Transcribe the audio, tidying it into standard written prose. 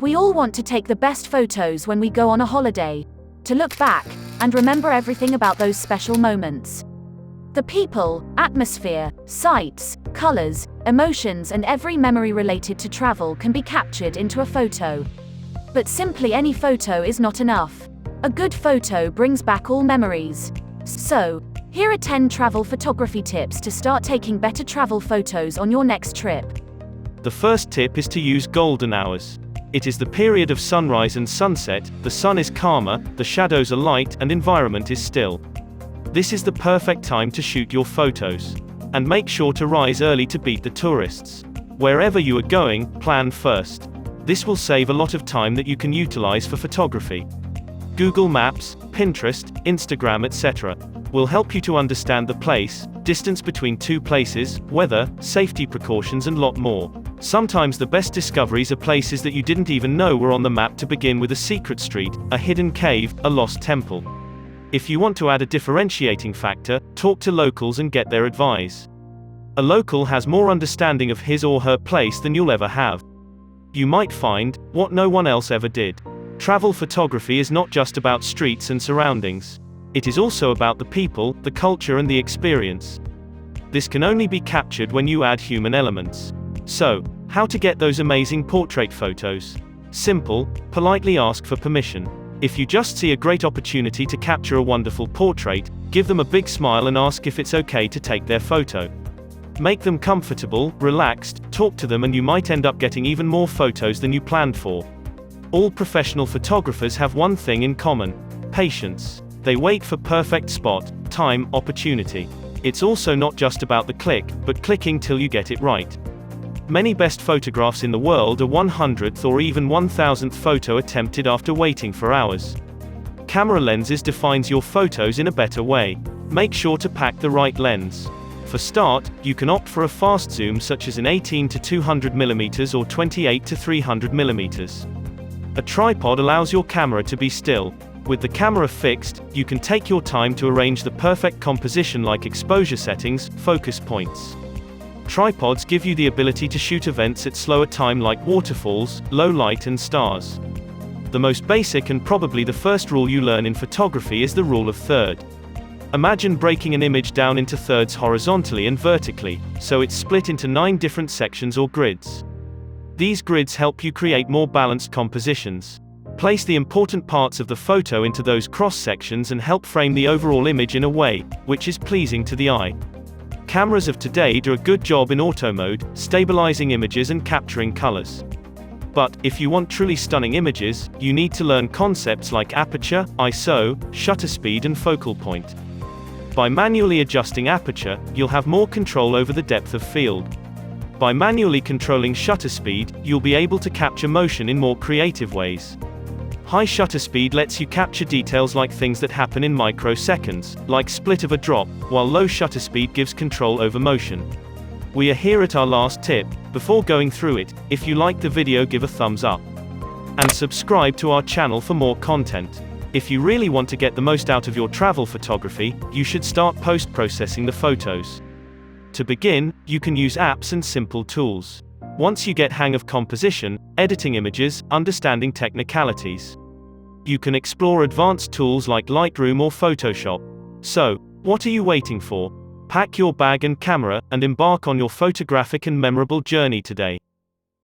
We all want to take the best photos when we go on a holiday, to look back and remember everything about those special moments. The people, atmosphere, sights, colors, emotions, and every memory related to travel can be captured into a photo. But simply any photo is not enough. A good photo brings back all memories. So, here are 10 travel photography tips to start taking better travel photos on your next trip. The first tip is to use golden hours. It is the period of sunrise and sunset, the sun is calmer, the shadows are light, and environment is still. This is the perfect time to shoot your photos. And make sure to rise early to beat the tourists. Wherever you are going, plan first. This will save a lot of time that you can utilize for photography. Google Maps, Pinterest, Instagram, etc. will help you to understand the place, distance between two places, weather, safety precautions, and lot more. Sometimes the best discoveries are places that you didn't even know were on the map, to begin with a secret street, a hidden cave, a lost temple. If you want to add a differentiating factor, talk to locals and get their advice. A local has more understanding of his or her place than you'll ever have. You might find what no one else ever did. Travel photography is not just about streets and surroundings. It is also about the people, the culture, and the experience. This can only be captured when you add human elements. So, how to get those amazing portrait photos? Simple, politely ask for permission. If you just see a great opportunity to capture a wonderful portrait, give them a big smile and ask if it's okay to take their photo. Make them comfortable, relaxed, talk to them, and you might end up getting even more photos than you planned for. All professional photographers have one thing in common: patience. They wait for perfect spot, time, opportunity. It's also not just about the click, but clicking till you get it right. Many best photographs in the world are 100th or even 1000th photo attempted after waiting for hours. Camera lenses defines your photos in a better way. Make sure to pack the right lens. For start, you can opt for a fast zoom such as an 18 to 200 mm or 28 to 300 mm. A tripod allows your camera to be still. With the camera fixed, you can take your time to arrange the perfect composition, like exposure settings, focus points. Tripods give you the ability to shoot events at slower time, like waterfalls, low light, and stars. The most basic and probably the first rule you learn in photography is the rule of third. Imagine breaking an image down into thirds horizontally and vertically, so it's split into 9 different sections or grids. These grids help you create more balanced compositions. Place the important parts of the photo into those cross sections and help frame the overall image in a way which is pleasing to the eye. Cameras of today do a good job in auto mode, stabilizing images and capturing colors. But, if you want truly stunning images, you need to learn concepts like aperture, ISO, shutter speed, and focal point. By manually adjusting aperture, you'll have more control over the depth of field. By manually controlling shutter speed, you'll be able to capture motion in more creative ways. High shutter speed lets you capture details like things that happen in microseconds, like split of a drop, while low shutter speed gives control over motion. We are here at our last tip. Before going through it, if you liked the video, give a thumbs up. And subscribe to our channel for more content. If you really want to get the most out of your travel photography, you should start post-processing the photos. To begin, you can use apps and simple tools. Once you get hang of composition, editing images, understanding technicalities, you can explore advanced tools like Lightroom or Photoshop. So, what are you waiting for? Pack your bag and camera, and embark on your photographic and memorable journey today.